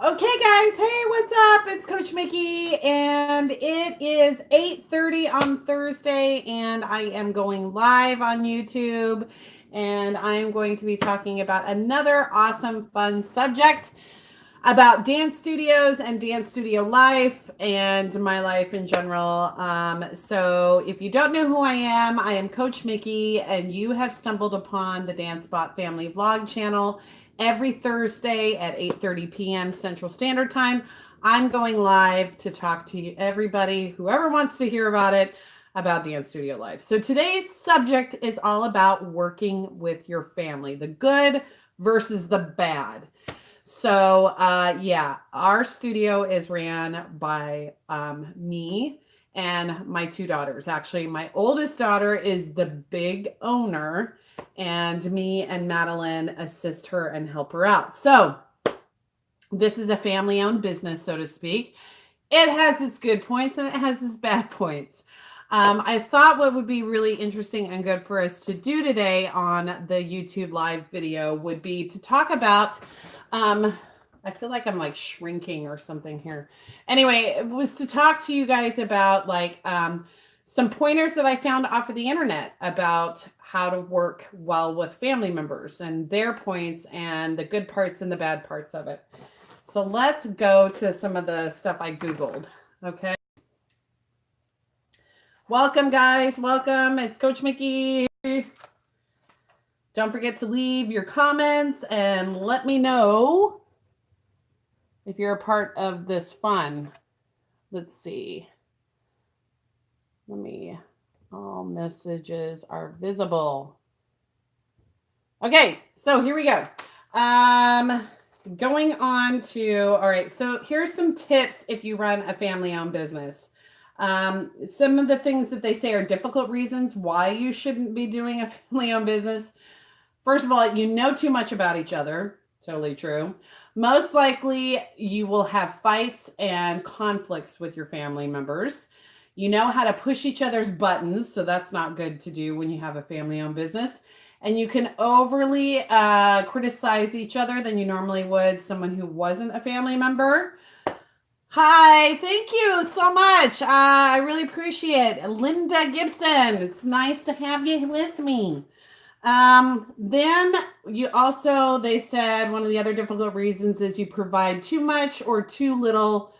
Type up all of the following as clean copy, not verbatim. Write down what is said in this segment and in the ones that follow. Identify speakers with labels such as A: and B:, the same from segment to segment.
A: Okay, guys. Hey, what's up? It's Coach Mickey, and it is 8:30 on Thursday, and I am going live on YouTube, and I am going to be talking about another awesome, fun subject about dance studios and dance studio life and my life in general. So, if you don't know who I am Coach Mickey, and you have stumbled upon the Dance Spot Family Vlog channel every Thursday at 8:30 p.m. Central Standard Time. I'm going live to talk to everybody, whoever wants to hear about it, about dance studio life. So today's subject is all about working with your family, the good versus the bad. So, yeah, our studio is ran by me and my two daughters. Actually, my oldest daughter is the big owner, and me and Madeline assist her and help her out. So, this is a family owned business, so to speak. It has its good points and it has its bad points. I thought what would be really interesting and good for us to do today on the YouTube live video would be to talk about. I feel like I'm like shrinking or something here. Anyway, it was to talk to you guys about some pointers that I found off of the internet about how to work well with family members and their points and the good parts and the bad parts of it. So let's go to some of the stuff I Googled. Okay. Welcome, guys. Welcome. It's Coach Mickey. Don't forget to leave your comments and let me know if you're a part of this fun. Let's see. All messages are visible. Okay, so here we go. Going on to, all right, so here's some tips if you run a family-owned business. Some of the things that they say are difficult reasons why you shouldn't be doing a family-owned business. First of all, you know too much about each other. Totally true. Most likely, you will have fights and conflicts with your family members. You know how to push each other's buttons, so that's not good to do when you have a family-owned business. And you can overly criticize each other than you normally would someone who wasn't a family member. Hi, thank you so much. I really appreciate it. Linda Gibson, it's nice to have you with me. Then you also, they said one of the other difficult reasons is you provide too much or too little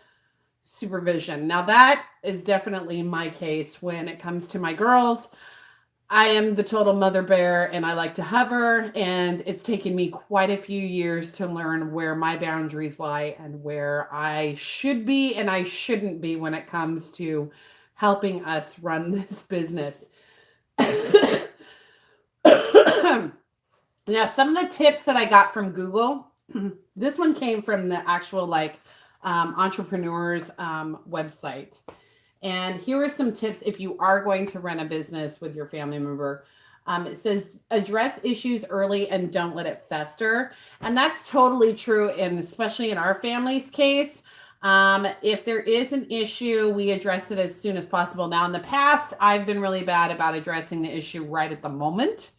A: supervision. Now that is definitely my case when it comes to my girls. I am the total mother bear and I like to hover, and it's taken me quite a few years to learn where my boundaries lie and where I should be and I shouldn't be when it comes to helping us run this business. Now, some of the tips that I got from Google, this one came from the actual entrepreneurs website. And here are some tips if you are going to run a business with your family member. It says address issues early and don't let it fester. And that's totally true, and especially in our family's case. If there is an issue, we address it as soon as possible. Now, in the past, I've been really bad about addressing the issue right at the moment.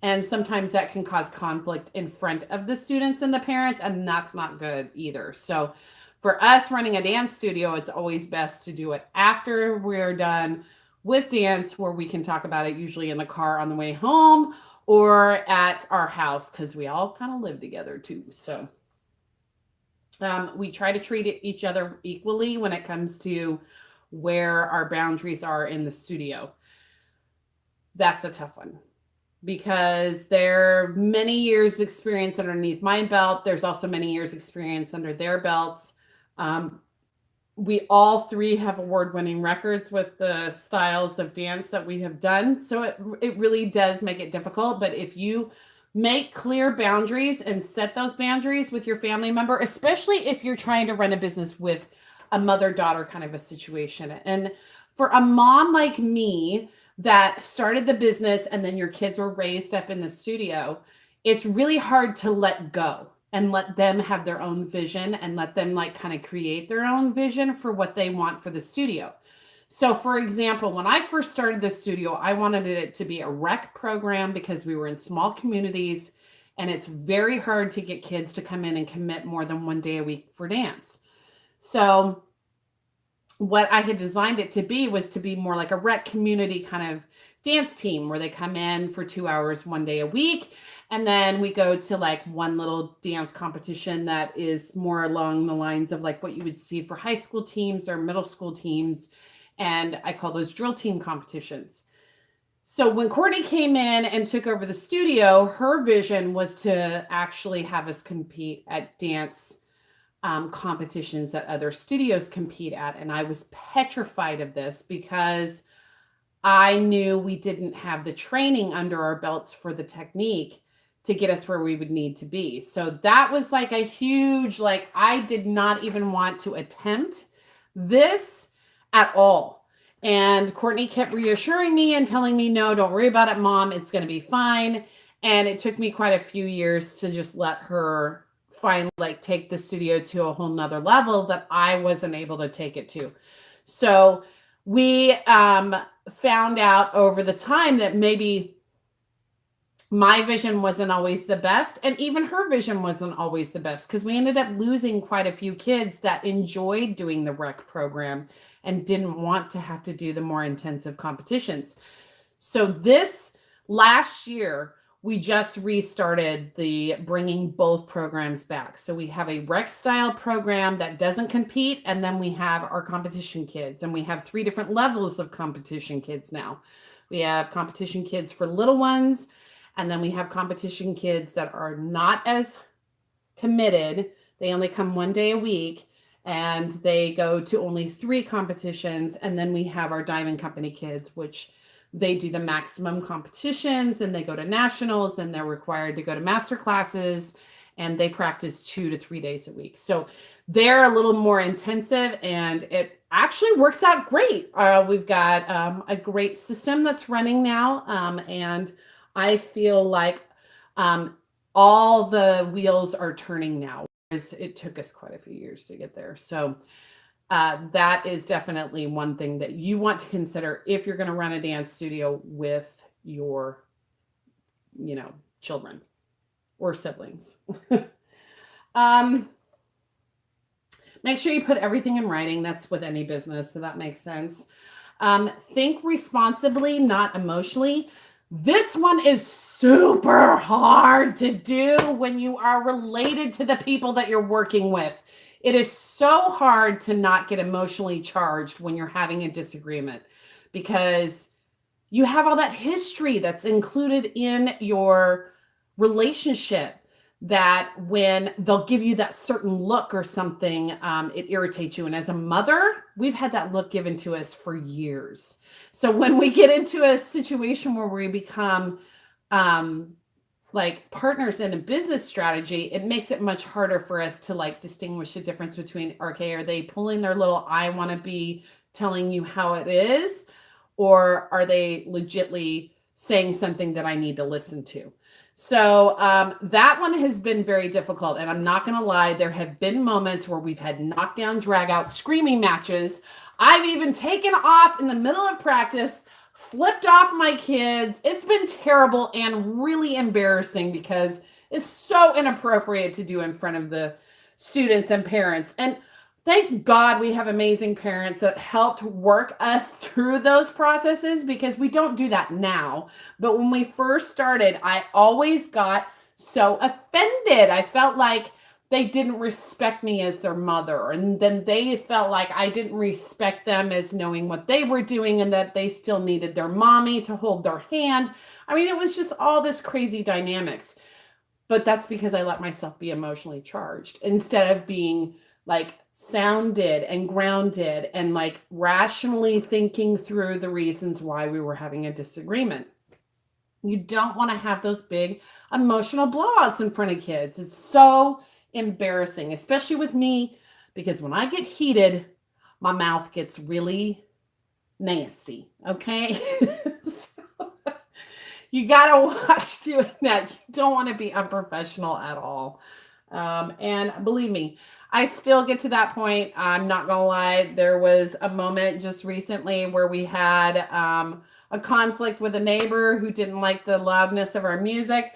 A: And sometimes that can cause conflict in front of the students and the parents, and that's not good either. So for us running a dance studio, it's always best to do it after we're done with dance, where we can talk about it usually in the car on the way home or at our house, because we all kind of live together too. So we try to treat each other equally when it comes to where our boundaries are in the studio. That's a tough one, because there are many years experience underneath my belt. There's also many years experience under their belts. We all three have award-winning records with the styles of dance that we have done. So it really does make it difficult. But if you make clear boundaries and set those boundaries with your family member, especially if you're trying to run a business with a mother-daughter kind of a situation. And for a mom like me that started the business and then your kids were raised up in the studio, it's really hard to let go and let them have their own vision and let them kind of create their own vision for what they want for the studio. So for example, when I first started the studio, I wanted it to be a rec program because we were in small communities And it's very hard to get kids to come in and commit more than 1 day a week for dance. So what I had designed it to be was to be more like a rec community kind of dance team where they come in for 2 hours 1 day a week. And then we go to like one little dance competition that is more along the lines of like what you would see for high school teams or middle school teams. And I call those drill team competitions. So when Courtney came in and took over the studio, her vision was to actually have us compete at dance competitions that other studios compete at. And I was petrified of this because I knew we didn't have the training under our belts for the technique to get us where we would need to be. So that was like a huge, like, I did not even want to attempt this at all. And Courtney kept reassuring me and telling me, no, don't worry about it, Mom. It's going to be fine. And it took me quite a few years to just let her finally like take the studio to a whole nother level that I wasn't able to take it to. So we found out over the time that maybe my vision wasn't always the best, and even her vision wasn't always the best, because we ended up losing quite a few kids that enjoyed doing the rec program and didn't want to have to do the more intensive competitions. So this last year, we just restarted the bringing both programs back. So we have a rec style program that doesn't compete, and then we have our competition kids, and we have 3 different levels of competition kids now. We have competition kids for little ones, and then we have competition kids that are not as committed. They only come 1 day a week, and they go to only 3 competitions. And then we have our Diamond Company kids, which they do the maximum competitions, and they go to nationals, and they're required to go to master classes, and they practice 2 to 3 days a week. So they're a little more intensive, and it actually works out great. We've got a great system that's running now, and I feel like all the wheels are turning now. It took us quite a few years to get there. So that is definitely one thing that you want to consider if you're going to run a dance studio with your, children or siblings. Make sure you put everything in writing. That's with any business, so that makes sense. Think responsibly, not emotionally. This one is super hard to do when you are related to the people that you're working with. It is so hard to not get emotionally charged when you're having a disagreement, because you have all that history that's included in your relationship, that when they'll give you that certain look or something, it irritates you. And as a mother, we've had that look given to us for years. So when we get into a situation where we become like partners in a business strategy, it makes it much harder for us to like distinguish the difference between, okay, are they pulling their little I want to be telling you how it is, or are they legitly saying something that I need to listen to? So that one has been very difficult. And I'm not going to lie, there have been moments where we've had knockdown, drag out, screaming matches. I've even taken off in the middle of practice, flipped off my kids. It's been terrible and really embarrassing, because it's so inappropriate to do in front of the students and parents. And thank God we have amazing parents that helped work us through those processes, because we don't do that now. But when we first started, I always got so offended. I felt like they didn't respect me as their mother. And then they felt like I didn't respect them as knowing what they were doing, and that they still needed their mommy to hold their hand. I mean, it was just all this crazy dynamics. But that's because I let myself be emotionally charged instead of being like sounded and grounded and like rationally thinking through the reasons why we were having a disagreement. You don't want to have those big emotional blowouts in front of kids. It's so embarrassing, especially with me, because when I get heated, my mouth gets really nasty. Okay. So, you got to watch doing that. You don't want to be unprofessional at all. And believe me, I still get to that point. I'm not going to lie. There was a moment just recently where we had a conflict with a neighbor who didn't like the loudness of our music.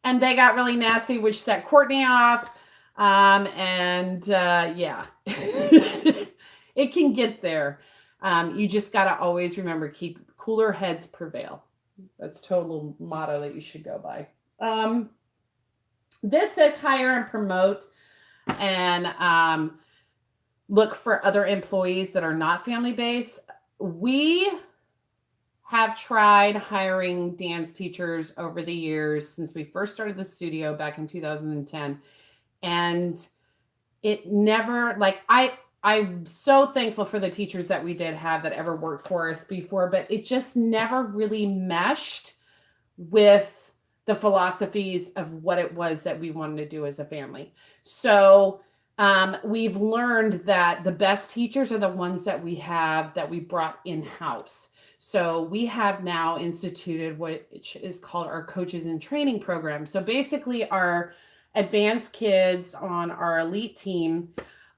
A: and they got really nasty, which set Courtney off. Yeah, it can get there. You just got to always remember, keep cooler heads prevail. That's total motto that you should go by. This says hire and promote, and look for other employees that are not family based. We have tried hiring dance teachers over the years since we first started the studio back in 2010, and it never, like, I'm so thankful for the teachers that we did have that ever worked for us before, but it just never really meshed with the philosophies of what it was that we wanted to do as a family. So we've learned that the best teachers are the ones that we have that we brought in-house. So we have now instituted which is called our coaches in training program. So basically our advanced kids on our elite team,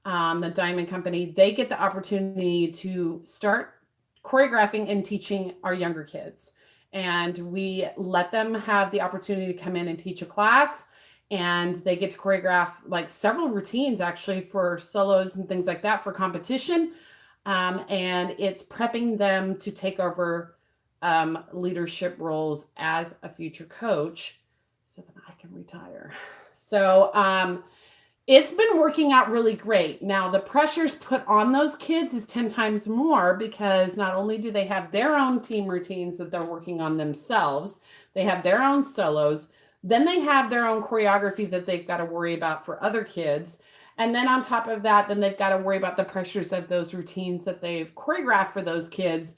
A: the Diamond Company, they get the opportunity to start choreographing and teaching our younger kids. And we let them have the opportunity to come in and teach a class, and they get to choreograph like several routines actually for solos and things like that for competition. And it's prepping them to take over leadership roles as a future coach so that I can retire. So it's been working out really great. Now, the pressures put on those kids is 10 times more, because not only do they have their own team routines that they're working on themselves, they have their own solos, then they have their own choreography that they've got to worry about for other kids. And then on top of that, then they've got to worry about the pressures of those routines that they've choreographed for those kids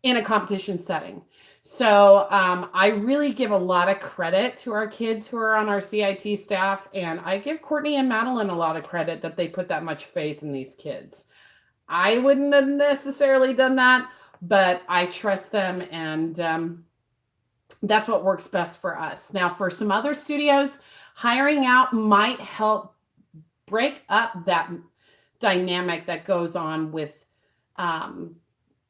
A: in a competition setting. So I really give a lot of credit to our kids who are on our CIT staff, and I give Courtney and Madeline a lot of credit that they put that much faith in these kids. I wouldn't have necessarily done that, but I trust them, and that's what works best for us. Now, for some other studios, hiring out might help break up that dynamic that goes on with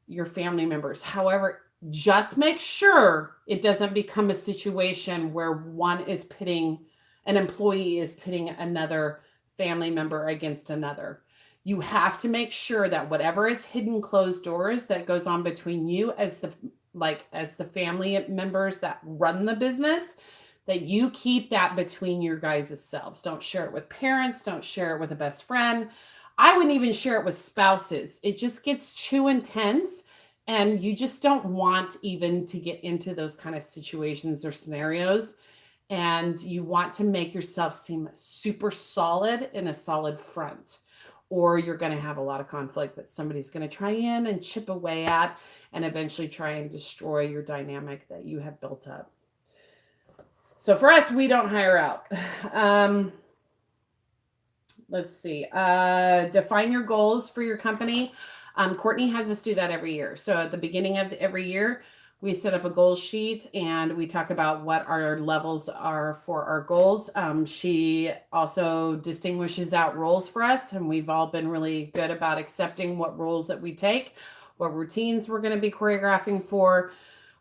A: your family members. However, just make sure it doesn't become a situation where an employee is pitting another family member against another. You have to make sure that whatever is hidden closed doors that goes on between you as the family members that run the business, that you keep that between your guys' selves. Don't share it with parents. Don't share it with a best friend. I wouldn't even share it with spouses. It just gets too intense, and you just don't want even to get into those kind of situations or scenarios. And you want to make yourself seem super solid in a solid front, or you're going to have a lot of conflict that somebody's going to try in and chip away at and eventually try and destroy your dynamic that you have built up. So for us, we don't hire out. Let's see. Define your goals for your company. Courtney has us do that every year. So at the beginning of every year, we set up a goal sheet and we talk about what our levels are for our goals. She also distinguishes out roles for us, and we've all been really good about accepting what roles that we take, what routines we're going to be choreographing for,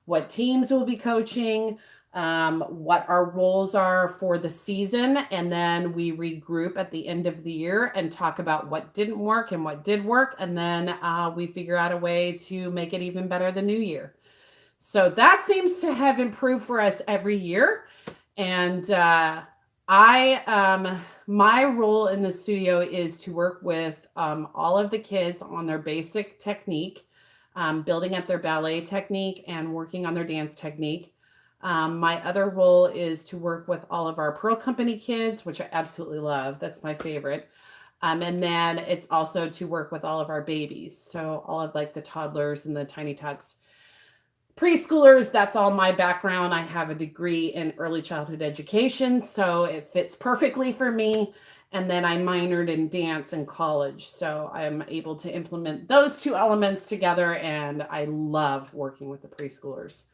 A: what teams we'll be coaching, what our roles are for the season, and then we regroup at the end of the year and talk about what didn't work and what did work, and then we figure out a way to make it even better the new year. So that seems to have improved for us every year. And my role in the studio is to work with all of the kids on their basic technique, building up their ballet technique and working on their dance technique. My other role is to work with all of our Pearl Company kids, which I absolutely love. That's my favorite. And then it's also to work with all of our babies. So all of like the toddlers and the tiny tots, preschoolers, that's all my background. I have a degree in early childhood education, so it fits perfectly for me. And then I minored in dance in college. So I'm able to implement those two elements together, and I love working with the preschoolers.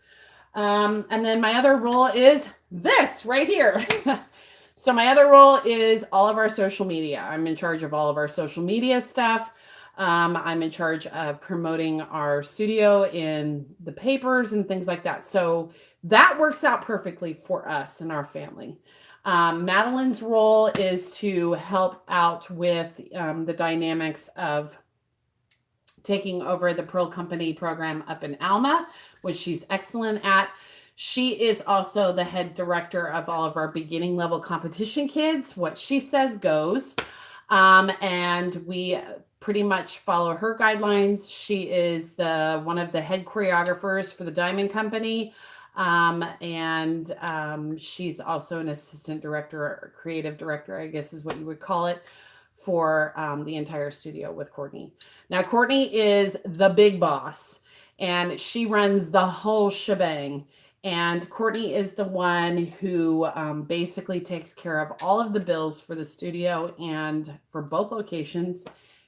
A: And then my other role is this right here. So my other role is all of our social media. I'm in charge of all of our social media stuff. I'm in charge of promoting our studio in the papers and things like that. So That works out perfectly for us and our family. Madeline's role is to help out with the dynamics of taking over the Pearl Company program up in Alma, which she's excellent at. She is also the head director of all of our beginning level competition kids. What she says goes. And we pretty much follow her guidelines. She is one of the head choreographers for the Diamond Company. She's also an assistant director, or creative director, I guess is what you would call it, for the entire studio with Courtney. Now, Courtney is the big boss, and she runs the whole shebang. And Courtney is the one who basically takes care of all of the bills for the studio and for both locations.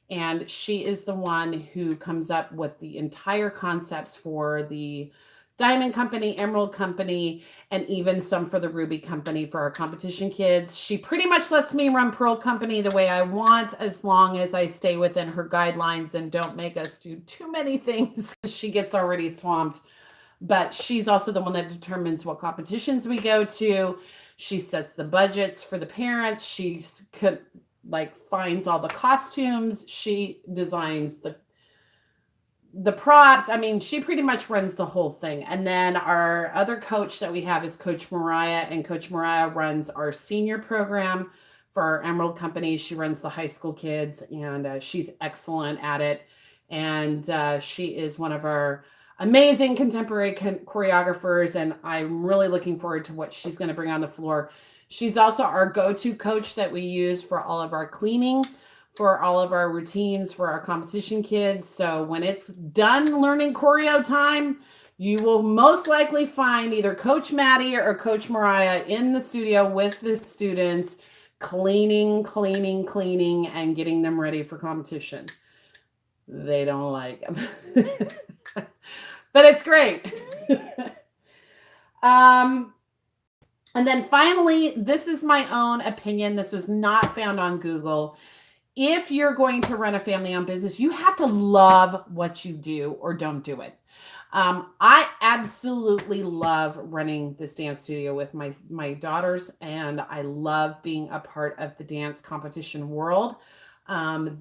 A: And she is the one who comes up with the entire concepts for the Diamond Company, Emerald Company, and even some for the Ruby Company for our competition kids. She pretty much lets me run Pearl Company the way I want, as long as I stay within her guidelines and don't make us do too many things. She gets already swamped. But she's also the one that determines what competitions we go to. She sets the budgets for the parents. She finds all the costumes. She designs the props. I mean, she pretty much runs the whole thing. And then our other coach that we have is Coach Mariah, and Coach Mariah runs our senior program for our Emerald Company. She runs the high school kids, and she's excellent at it. And she is one of our amazing contemporary choreographers, and I'm really looking forward to what she's going to bring on the floor. She's also our go-to coach that we use for all of our cleaning, for all of our routines, for our competition kids. So when it's done learning choreo time, you will most likely find either Coach Maddie or Coach Mariah in the studio with the students, cleaning, and getting them ready for competition. They don't like them. But it's great. And then finally, this is my own opinion. This was not found on Google. If you're going to run a family-owned business, you have to love what you do or don't do it. I absolutely love running this dance studio with my daughters, and I love being a part of the dance competition world.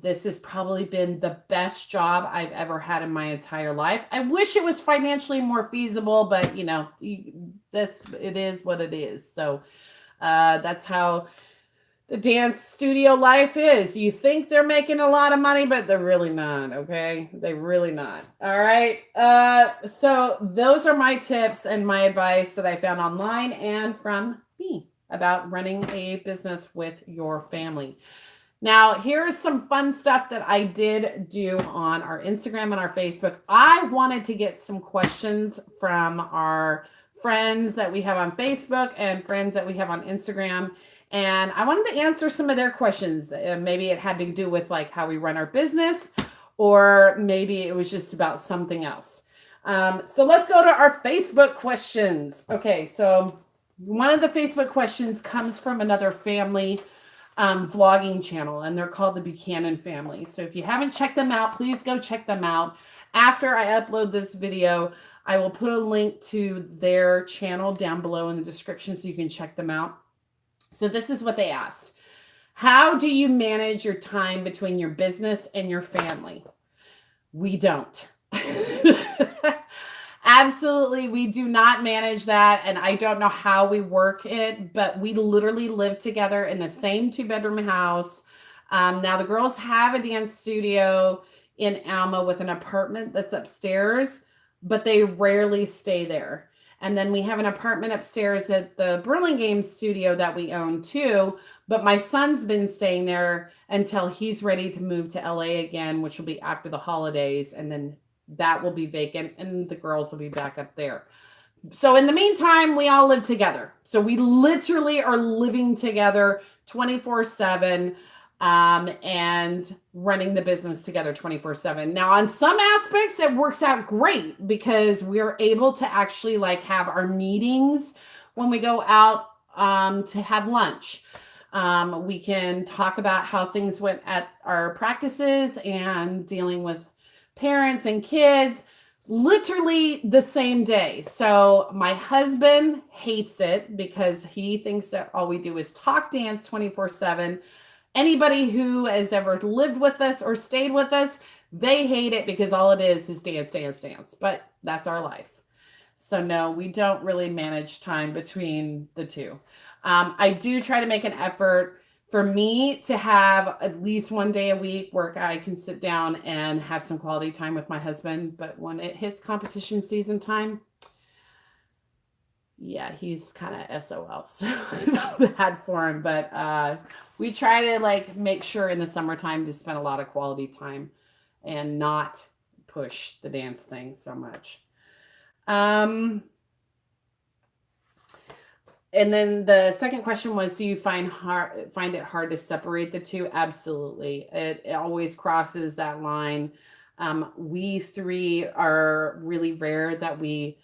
A: This has probably been the best job I've ever had in my entire life. I wish it was financially more feasible, but it is what it is. So that's how the dance studio life is. You think they're making a lot of money, but they're really not. Okay, they're really not. All right. So those are my tips and my advice that I found online and from me about running a business with your family. Now, here's some fun stuff that I did do on our Instagram and our Facebook. I wanted to get some questions from our friends that we have on Facebook and friends that we have on Instagram. And I wanted to answer some of their questions. Maybe it had to do with like how we run our business, or maybe it was just about something else. So let's go to our Facebook questions. Okay, so one of the Facebook questions comes from another family vlogging channel, and they're called the Buchanan Family. So if you haven't checked them out, please go check them out. After I upload this video, I will put a link to their channel down below in the description so you can check them out. So this is what they asked. How do you manage your time between your business and your family? We don't. Absolutely, we do not manage that, and I don't know how we work it, but we literally live together in the same 2-bedroom house. Now, the girls have a dance studio in Alma with an apartment that's upstairs, but they rarely stay there. And then we have an apartment upstairs at the Burlingame studio that we own too, but my son's been staying there until he's ready to move to LA again, which will be after the holidays, and then that will be vacant and the girls will be back up there. So in the meantime, we all live together. So we literally are living together 24/7 and running the business together 24/7. Now, on some aspects, it works out great because we're able to actually have our meetings when we go out to have lunch. We can talk about how things went at our practices and dealing with parents and kids. literally the same day. So my husband hates it because he thinks that all we do is talk dance 24/7. Anybody who has ever lived with us or stayed with us, they hate it because all it is dance, dance, dance. But that's our life. So no, we don't really manage time between the two. I do try to make an effort for me to have at least one day a week where I can sit down and have some quality time with my husband. But when it hits competition season time, yeah, he's kind of SOL. So bad for him. But we try to like make sure in the summertime to spend a lot of quality time and not push the dance thing so much. And then the second question was, do you find it hard to separate the two? Absolutely. It always crosses that line. We three are really rare that we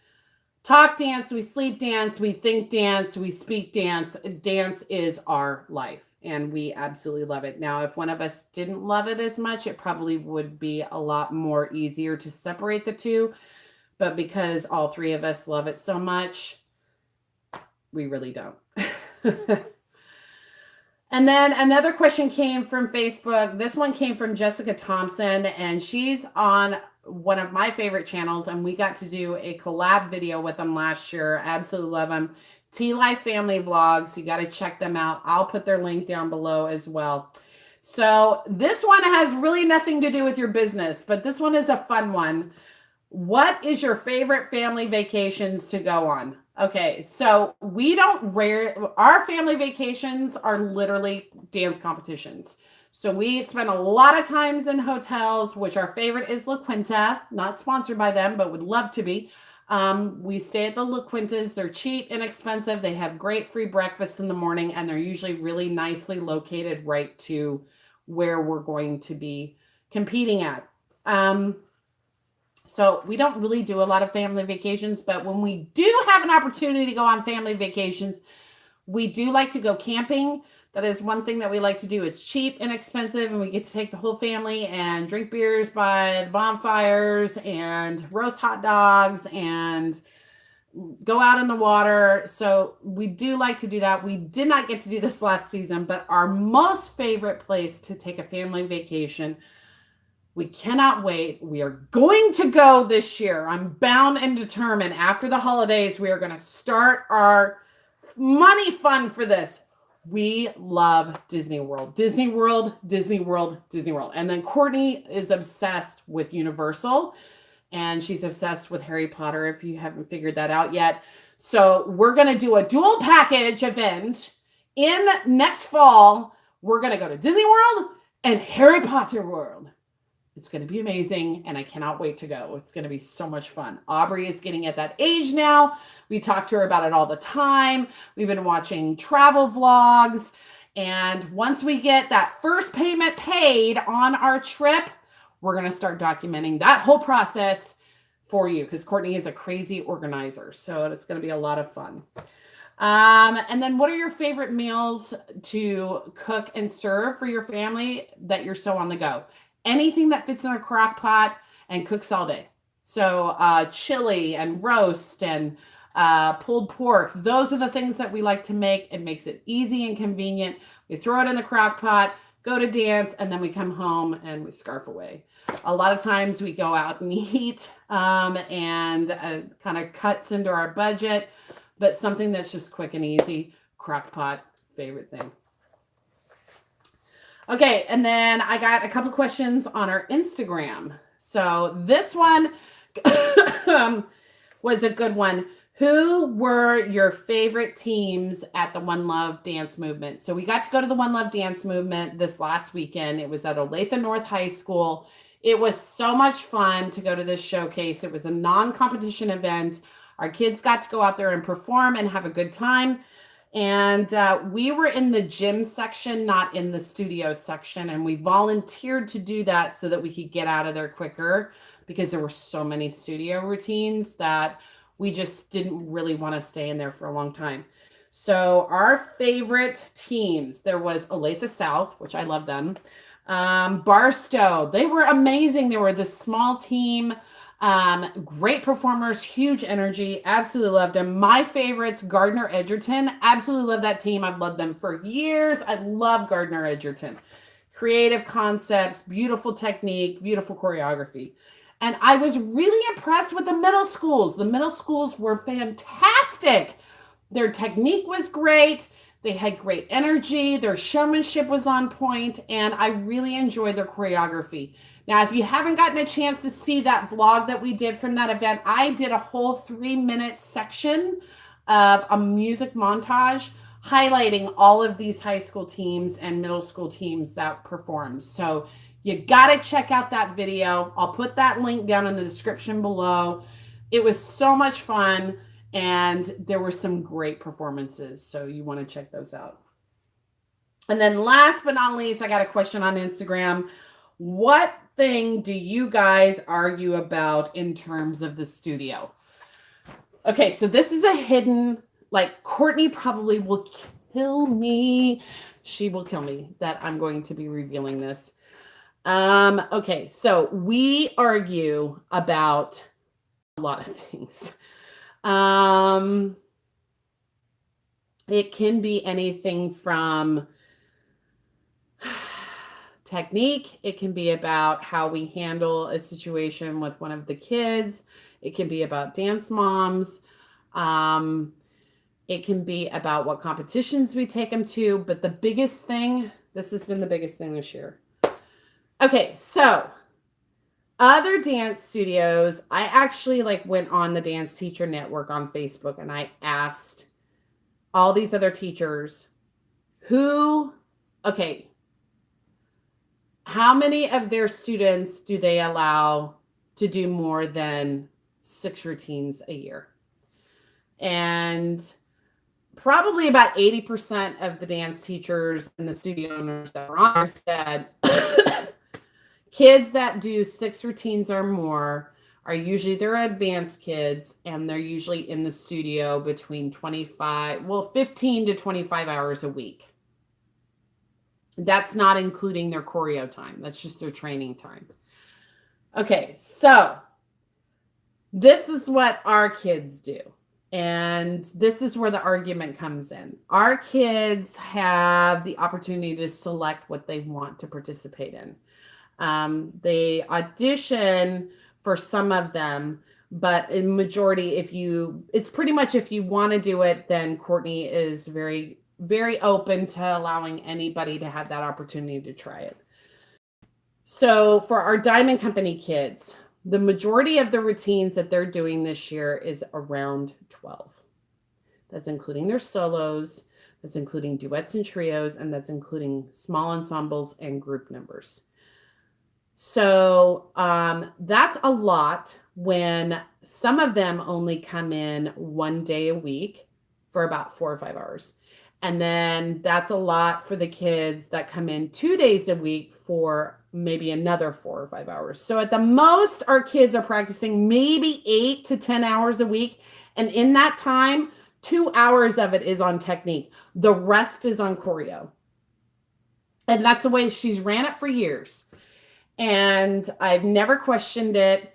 A: talk dance, we sleep dance, we think dance, we speak dance. Dance is our life and we absolutely love it. Now, if one of us didn't love it as much, it probably would be a lot more easier to separate the two. But because all three of us love it so much, we really don't. And then another question came from Facebook. This one came from Jessica Thompson, and she's on one of my favorite channels, and we got to do a collab video with them last year. Absolutely love them. T-Life Family Vlogs. You got to check them out. I'll put their link down below as well. So this one has really nothing to do with your business, but this one is a fun one. What is your favorite family vacations to go on? Okay, so our family vacations are literally dance competitions. So we spend a lot of times in hotels, which our favorite is La Quinta, not sponsored by them, but would love to be. We stay at the La Quintas. They're cheap, inexpensive. They have great free breakfast in the morning, and they're usually really nicely located right to where we're going to be competing at. So we don't really do a lot of family vacations, but when we do have an opportunity to go on family vacations, we do like to go camping. That is one thing that we like to do. It's cheap, inexpensive, and we get to take the whole family and drink beers by the bonfires and roast hot dogs and go out in the water. So we do like to do that. We did not get to do this last season, but our most favorite place to take a family vacation, we cannot wait. We are going to go this year. I'm bound and determined. After the holidays, we are going to start our money fund for this. We love Disney World. Disney World, Disney World, Disney World. And then Courtney is obsessed with Universal, and she's obsessed with Harry Potter, if you haven't figured that out yet. So we're going to do a dual package event in next fall. We're going to go to Disney World and Harry Potter World. It's going to be amazing, and I cannot wait to go. It's going to be so much fun. Aubrey is getting at that age now. We talk to her about it all the time. We've been watching travel vlogs, and once we get that first payment paid on our trip, we're going to start documenting that whole process for you because Courtney is a crazy organizer, so it's going to be a lot of fun. And then what are your favorite meals to cook and serve for your family that you're so on the go? Anything that fits in a crock pot and cooks all day. So chili and roast and pulled pork. Those are the things that we like to make. It makes it easy and convenient. We throw it in the crock pot, go to dance, and then we come home and we scarf away. A lot of times we go out and eat and kind of cuts into our budget, but something that's just quick and easy, crock pot, favorite thing. Okay, and then I got a couple questions on our Instagram. So this one was a good one. Who were your favorite teams at the One Love Dance Movement? So we got to go to the One Love Dance Movement this last weekend. It was at Olathe North High School. It was so much fun to go to this showcase. It was a non-competition event. Our kids got to go out there and perform and have a good time. And we were in the gym section, not in the studio section. And we volunteered to do that so that we could get out of there quicker because there were so many studio routines that we just didn't really want to stay in there for a long time. So our favorite teams, there was Olathe South, which I love them. Barstow, they were amazing. They were this small team. Great performers, huge energy, absolutely loved them. My favorites, Gardner Edgerton, absolutely love that team. I've loved them for years. I love Gardner Edgerton. Creative concepts, beautiful technique, beautiful choreography. And I was really impressed with the middle schools. The middle schools were fantastic. Their technique was great. They had great energy. Their showmanship was on point, and I really enjoyed their choreography. Now, if you haven't gotten a chance to see that vlog that we did from that event, I did a whole 3-minute section of a music montage highlighting all of these high school teams and middle school teams that performed. So you got to check out that video. I'll put that link down in the description below. It was so much fun, and there were some great performances. So you want to check those out. And then last but not least, I got a question on Instagram. What thing do you guys argue about in terms of the studio? Okay, so this is a hidden, like Courtney probably will kill me. She will kill me that I'm going to be revealing this. Okay, so we argue about a lot of things. It can be anything from technique. It can be about how we handle a situation with one of the kids. It can be about dance moms. It can be about what competitions we take them to. But the biggest thing, this has been the biggest thing this year. Okay, so other dance studios, I actually went on the Dance Teacher Network on Facebook, and I asked all these other teachers how many of their students do they allow to do more than 6 routines a year? And probably about 80% of the dance teachers and the studio owners that were on there said kids that do 6 routines or more are usually they're advanced kids, and they're usually in the studio between 15 to 25 hours a week. That's not including their choreo time. That's just their training time. Okay, so this is what our kids do. And this is where the argument comes in. Our kids have the opportunity to select what they want to participate in. They audition for some of them, but in majority, it's pretty much if you want to do it, then Courtney is very, very open to allowing anybody to have that opportunity to try it. So for our Diamond Company kids, the majority of the routines that they're doing this year is around 12. That's including their solos, that's including duets and trios, and that's including small ensembles and group numbers. So that's a lot when some of them only come in 1 day a week for about 4 or 5 hours. And then that's a lot for the kids that come in 2 days a week for maybe another 4 or 5 hours. So at the most, our kids are practicing maybe 8 to 10 hours a week. And in that time, 2 hours of it is on technique. The rest is on choreo. And that's the way she's ran it for years. And I've never questioned it,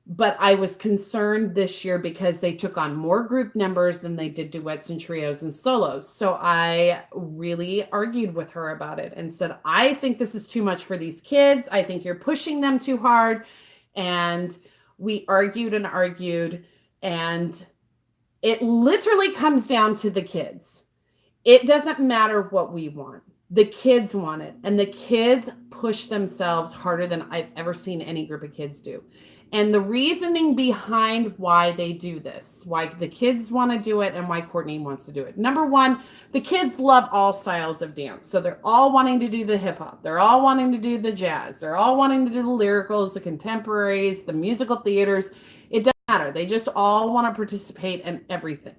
A: but I was concerned this year because they took on more group numbers than they did duets and trios and solos. So I really argued with her about it and said, I think this is too much for these kids. I think you're pushing them too hard. And we argued and argued, and it literally comes down to the kids. It doesn't matter what we want. The kids want it, and the kids push themselves harder than I've ever seen any group of kids do. And the reasoning behind why they do this, why the kids want to do it and why Courtney wants to do it. Number one, the kids love all styles of dance. So they're all wanting to do the hip hop. They're all wanting to do the jazz. They're all wanting to do the lyricals, the contemporaries, the musical theaters. It doesn't matter. They just all want to participate in everything.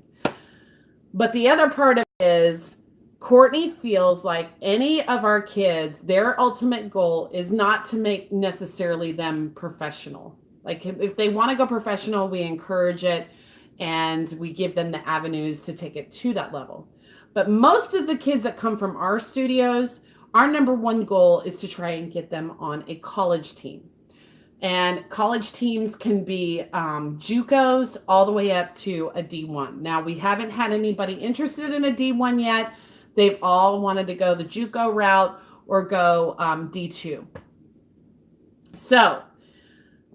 A: But the other part of it is Courtney feels like any of our kids, their ultimate goal is not to make necessarily them professional. Like if they want to go professional, we encourage it and we give them the avenues to take it to that level. But most of the kids that come from our studios, our number one goal is to try and get them on a college team. And college teams can be JUCOs all the way up to a D1. Now, we haven't had anybody interested in a D1 yet. They've all wanted to go the JUCO route or go D2. So,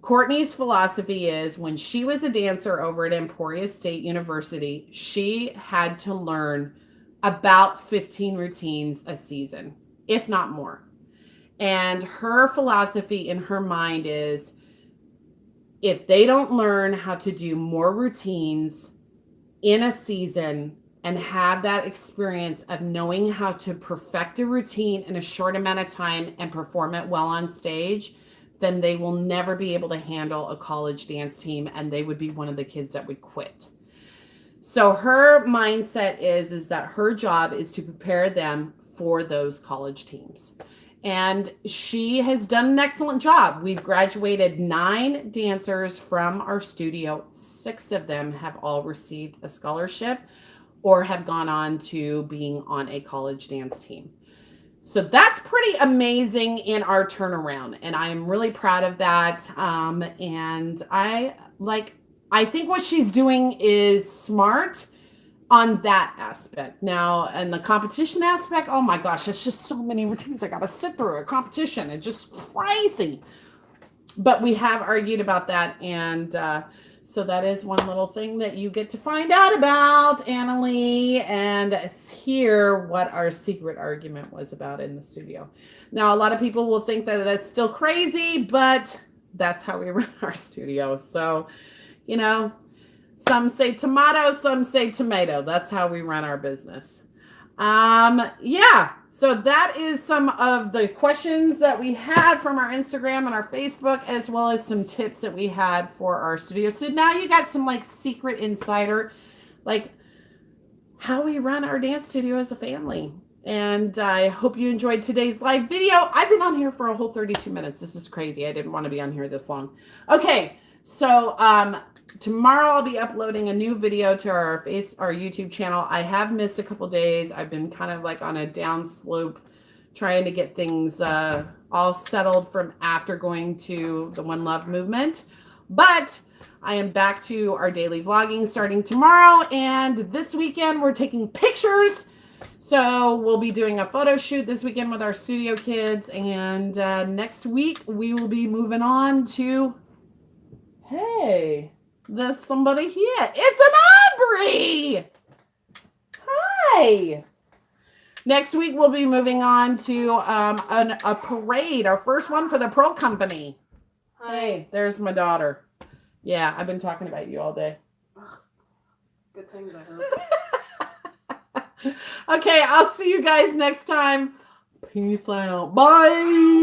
A: Courtney's philosophy is when she was a dancer over at Emporia State University, she had to learn about 15 routines a season, if not more. And her philosophy in her mind is if they don't learn how to do more routines in a season and have that experience of knowing how to perfect a routine in a short amount of time and perform it well on stage, then they will never be able to handle a college dance team, and they would be one of the kids that would quit. So her mindset is that her job is to prepare them for those college teams. And she has done an excellent job. We've graduated 9 dancers from our studio. 6 of them have all received a scholarship or have gone on to being on a college dance team. So that's pretty amazing in our turnaround. And I am really proud of that. And I think what she's doing is smart on that aspect. Now, and the competition aspect, oh my gosh, it's just so many routines I got to sit through a competition. It's just crazy. But we have argued about that. And so that is one little thing that you get to find out about, Annalie, and hear what our secret argument was about in the studio. Now, a lot of people will think that that's still crazy, but that's how we run our studio. So, you know, some say tomato, some say tomato. That's how we run our business. Yeah. So that is some of the questions that we had from our Instagram and our Facebook, as well as some tips that we had for our studio. So now you got some like secret insider, like how we run our dance studio as a family. And I hope you enjoyed today's live video. I've been on here for a whole 32 minutes. This is crazy. I didn't want to be on here this long. Okay. So, tomorrow I'll be uploading a new video to our YouTube channel. I have missed a couple days. I've been kind of like on a down slope trying to get things all settled from after going to the One Love movement. But I am back to our daily vlogging starting tomorrow. And this weekend we're taking pictures. So we'll be doing a photo shoot this weekend with our studio kids. And next week we will be moving on to... Hey, there's somebody here. It's an Aubrey. Hi. Next week, we'll be moving on to a parade, our first one for the Pearl Company. Hi. Hey, there's my daughter. Yeah, I've been talking about you all day.
B: Ugh, good things, I hope.
A: Okay, I'll see you guys next time. Peace out. Bye.